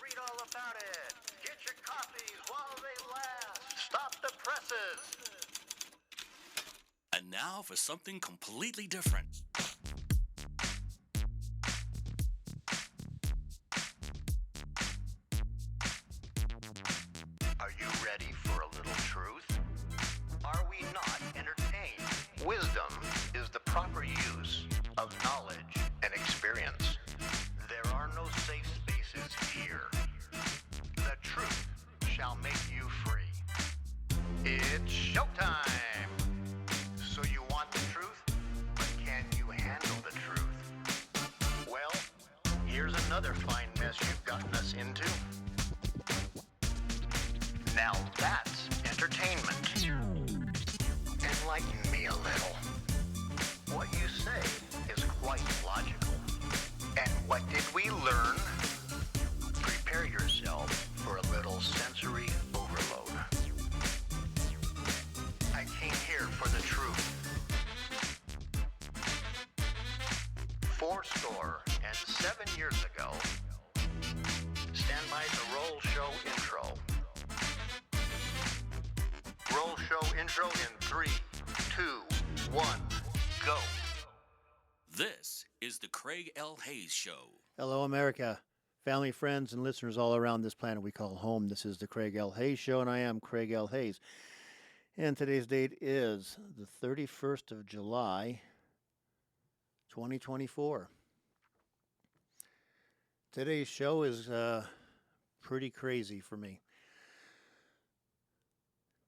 Read all about it. Get your copies while they last. Stop the presses. And now for something completely different. Are you ready for a little truth? Are we not entertained? Wisdom is the proper use of knowledge and experience. There are no safe spaces here. The truth shall make you free. It's showtime! So you want the truth, but can you handle the truth? Well, here's another fine mess you've gotten us into. Now that's entertainment. Enlighten me a little. What you say is quite logical. And what did we learn? Prepare yourself for a little sensory overload. I came here for the truth. 47 years ago, stand by the Roll Show intro. Roll Show intro in 3, 2, 1, go. This is the Craig L. Hayes Show. Hello, America. Family, friends, and listeners all around this planet we call home. This is the Craig L. Hayes Show, and I am Craig L. Hayes. And today's date is the 31st of July, 2024. Today's show is pretty crazy for me.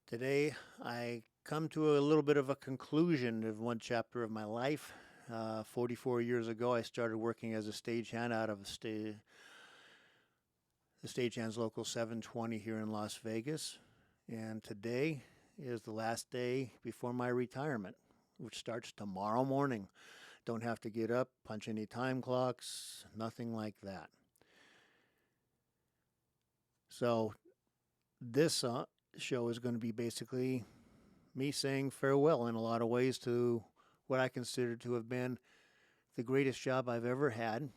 Today, I come to a little bit of a conclusion of one chapter of my life. 44 years ago, I started working as a stagehand out of the Stagehands Local 720 here in Las Vegas. And today is the last day before my retirement, which starts tomorrow morning. Don't have to get up, punch any time clocks, nothing like that. So this show is going to be basically me saying farewell in a lot of ways to what I consider to have been the greatest job I've ever had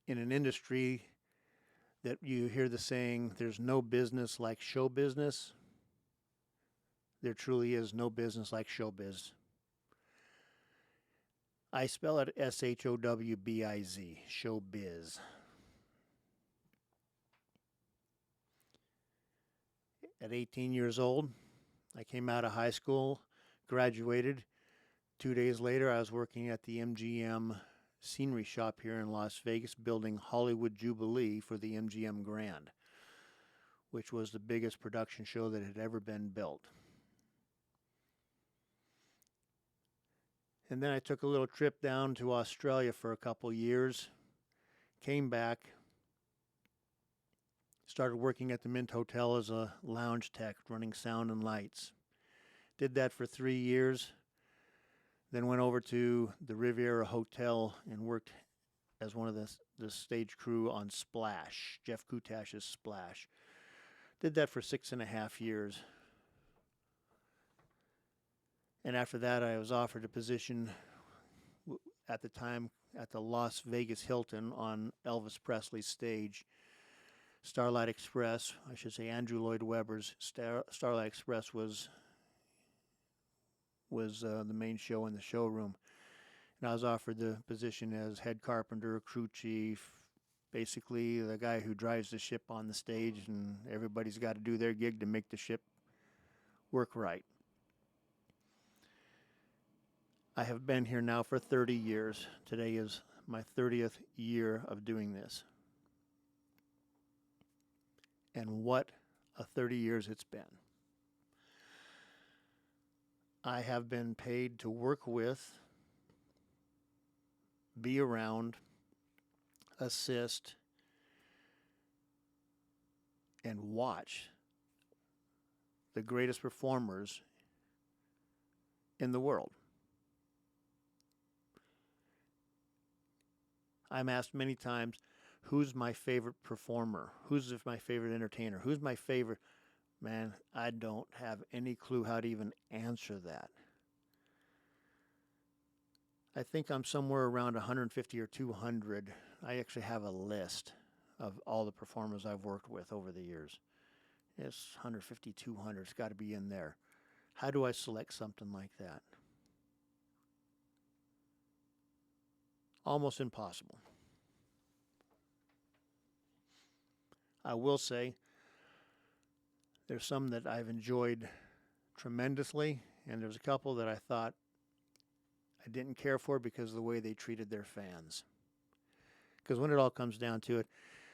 in an industry that you hear the saying, there's no business like show business. There truly is no business like showbiz. I spell it S-H-O-W-B-I-Z, showbiz. At 18 years old, I came out of high school, graduated. 2 days later, I was working at the MGM scenery shop here in Las Vegas, building Hollywood Jubilee for the MGM Grand, which was the biggest production show that had ever been built. And then I took a little trip down to Australia for a couple years, came back, started working at the Mint Hotel as a lounge tech, running sound and lights. Did that for 3 years. Then went over to the Riviera Hotel and worked as one of the stage crew on Splash, Jeff Kutash's Splash. Did that for 6.5 years. And after that, I was offered a position at the time at the Las Vegas Hilton on Elvis Presley's stage. Starlight Express, I should say Andrew Lloyd Webber's Starlight Express was the main show in the showroom. And I was offered the position as head carpenter, crew chief, basically the guy who drives the ship on the stage, and everybody's got to do their gig to make the ship work right. I have been here now for 30 years. Today is my 30th year of doing this. And what a 30 years it's been. I have been paid to work with, be around, assist, and watch the greatest performers in the world. I'm asked many times, who's my favorite performer? Who's my favorite entertainer? Who's my favorite? Man, I don't have any clue how to even answer that. I think I'm somewhere around 150 or 200. I actually have a list of all the performers I've worked with over the years. It's 150, 200. It's got to be in there. How do I select something like that? Almost impossible. I will say there's some that I've enjoyed tremendously, and there's a couple that I thought I didn't care for because of the way they treated their fans. Because when it all comes down to it,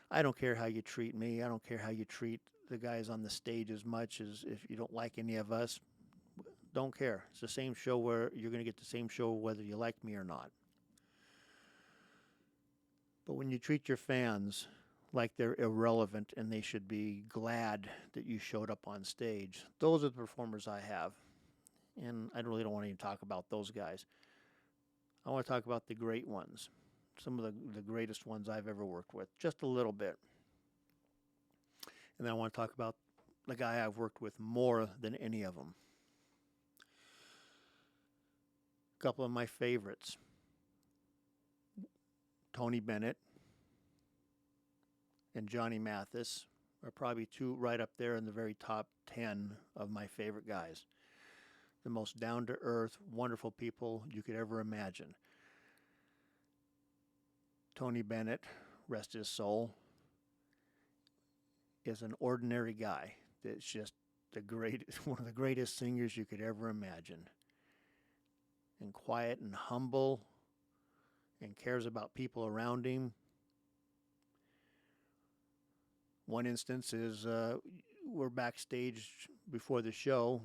I don't care how you treat me. I don't care how you treat the guys on the stage as much as if you don't like any of us. Don't care. It's the same show where you're going to get the same show whether you like me or not. But when you treat your fans like they're irrelevant and they should be glad that you showed up on stage, those are the performers I have. And I really don't want to even talk about those guys. I want to talk about the great ones, some of the greatest ones I've ever worked with, just a little bit. And then I want to talk about the guy I've worked with more than any of them. A couple of my favorites. Tony Bennett and Johnny Mathis are probably two right up there in the very top 10 of my favorite guys. The most down-to-earth, wonderful people you could ever imagine. Tony Bennett, rest his soul, is an ordinary guy that's just one of the greatest singers you could ever imagine. And quiet and humble and cares about people around him. One instance is we're backstage before the show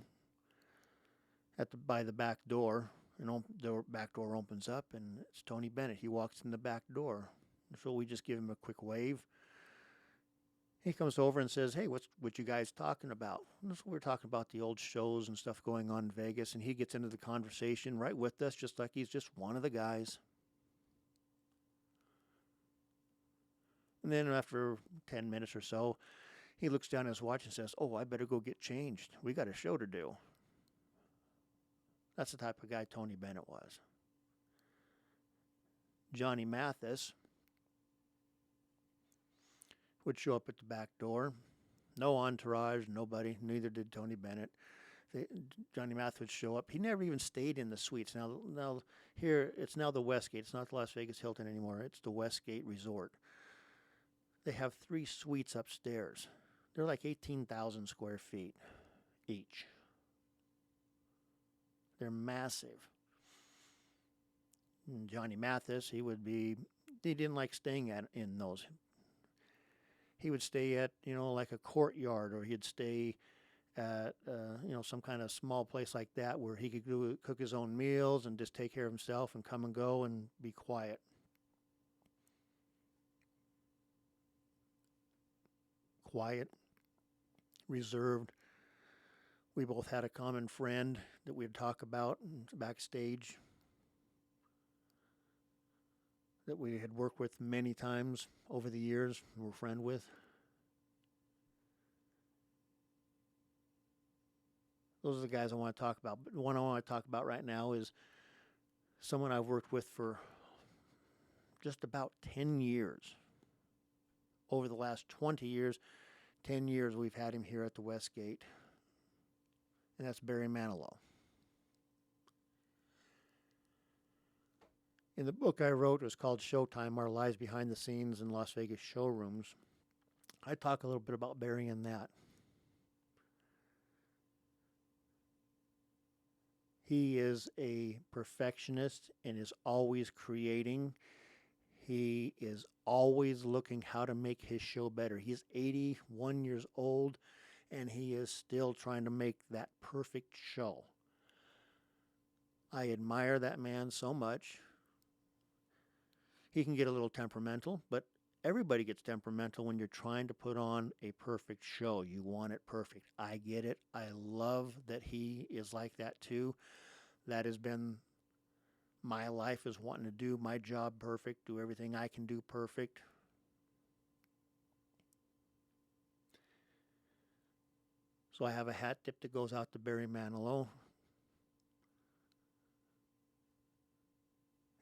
by the back door, and the back door opens up, and it's Tony Bennett. He walks in the back door. So we just give him a quick wave. He comes over and says, "Hey, what you guys talking about?" And so we're talking about the old shows and stuff going on in Vegas, and he gets into the conversation right with us, just like he's just one of the guys. And then after 10 minutes or so, he looks down at his watch and says, "Oh, I better go get changed. We got a show to do." That's the type of guy Tony Bennett was. Johnny Mathis would show up at the back door. No entourage, nobody. Neither did Tony Bennett. Johnny Mathis would show up. He never even stayed in the suites. Now here, it's now the Westgate. It's not the Las Vegas Hilton anymore. It's the Westgate Resort. They have 3 suites upstairs. They're like 18,000 square feet each. They're massive. And Johnny Mathis, he didn't like staying in those. He would stay at, like a courtyard, or he'd stay at, some kind of small place like that where he could cook his own meals and just take care of himself and come and go and be quiet. Quiet, reserved. We both had a common friend that we'd talk about backstage that we had worked with many times over the years, we were friends with. Those are the guys I want to talk about. But the one I want to talk about right now is someone I've worked with for just about 10 years. Over the last 20 years, 10 years we've had him here at the Westgate. And that's Barry Manilow. In the book I wrote, it was called Showtime, Our Lives Behind the Scenes in Las Vegas Showrooms. I talk a little bit about Barry in that. He is a perfectionist and is always creating. He is always looking how to make his show better. He's 81 years old, and he is still trying to make that perfect show. I admire that man so much. He can get a little temperamental, but everybody gets temperamental when you're trying to put on a perfect show. You want it perfect. I get it. I love that he is like that too. That has been my life, is wanting to do my job perfect, do everything I can do perfect. So I have a hat tip that goes out to Barry Manilow.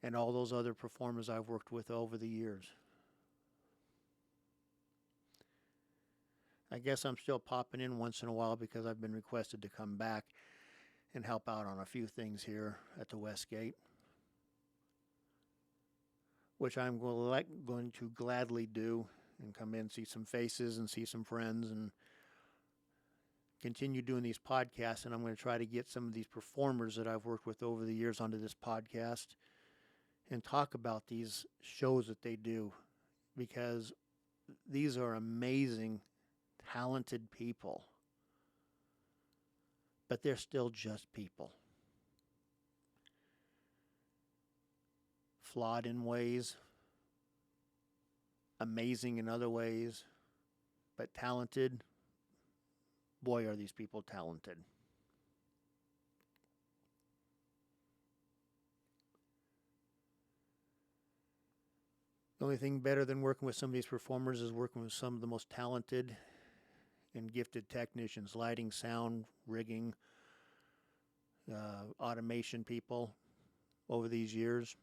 and all those other performers I've worked with over the years. I guess I'm still popping in once in a while because I've been requested to come back and help out on a few things here at the Westgate, which I'm going to gladly do, and come in, see some faces and see some friends, and continue doing these podcasts. And I'm going to try to get some of these performers that I've worked with over the years onto this podcast and talk about these shows that they do, because these are amazing, talented people, but they're still just people. Flawed in ways, amazing in other ways, but talented. Boy, are these people talented. The only thing better than working with some of these performers is working with some of the most talented and gifted technicians, lighting, sound, rigging, automation people over these years.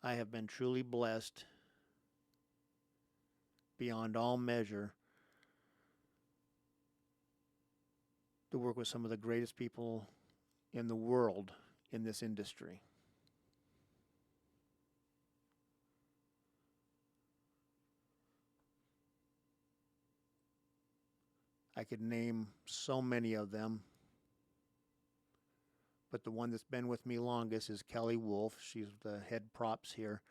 I have been truly blessed beyond all measure to work with some of the greatest people in the world in this industry. I could name so many of them, but the one that's been with me longest is Kelly Wolf. She's the head props here,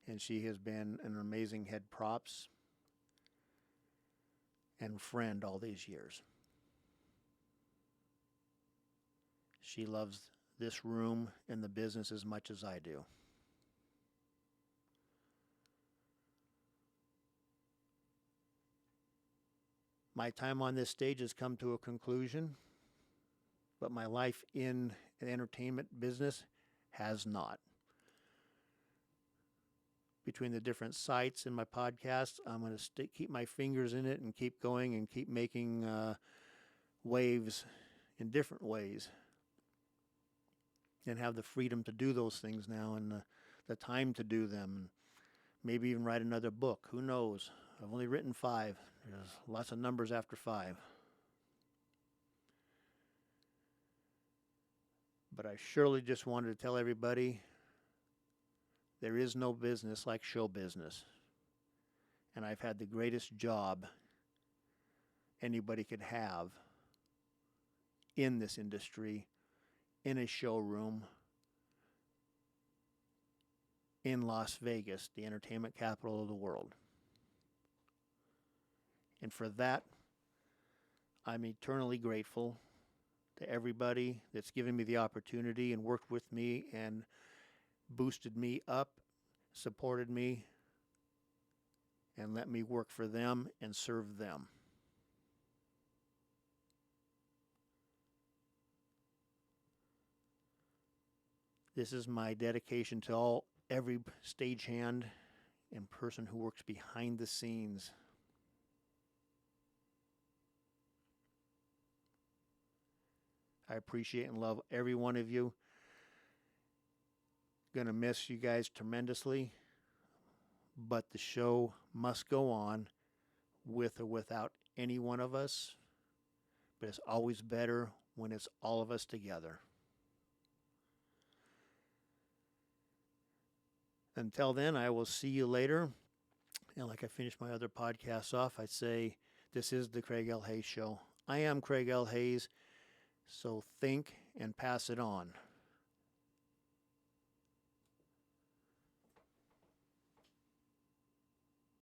and she has been an amazing head props and friend all these years. She loves this room and the business as much as I do. My time on this stage has come to a conclusion, but my life in the entertainment business has not. Between the different sites and my podcast, I'm going to keep my fingers in it and keep going and keep making waves in different ways, and have the freedom to do those things now, and the time to do them, and maybe even write another book. Who knows? I've only written 5. There's lots of numbers after 5. But I surely just wanted to tell everybody there is no business like show business. And I've had the greatest job anybody could have in this industry, in a showroom in Las Vegas, the entertainment capital of the world. And for that, I'm eternally grateful to everybody that's given me the opportunity and worked with me and boosted me up, supported me, and let me work for them and serve them. This is my dedication to every stagehand and person who works behind the scenes. I appreciate and love every one of you. Gonna miss you guys tremendously, but the show must go on with or without any one of us. But it's always better when it's all of us together. Until then, I will see you later. And like I finish my other podcasts off, I say, this is the Craig L. Hayes Show. I am Craig L. Hayes, so think and pass it on.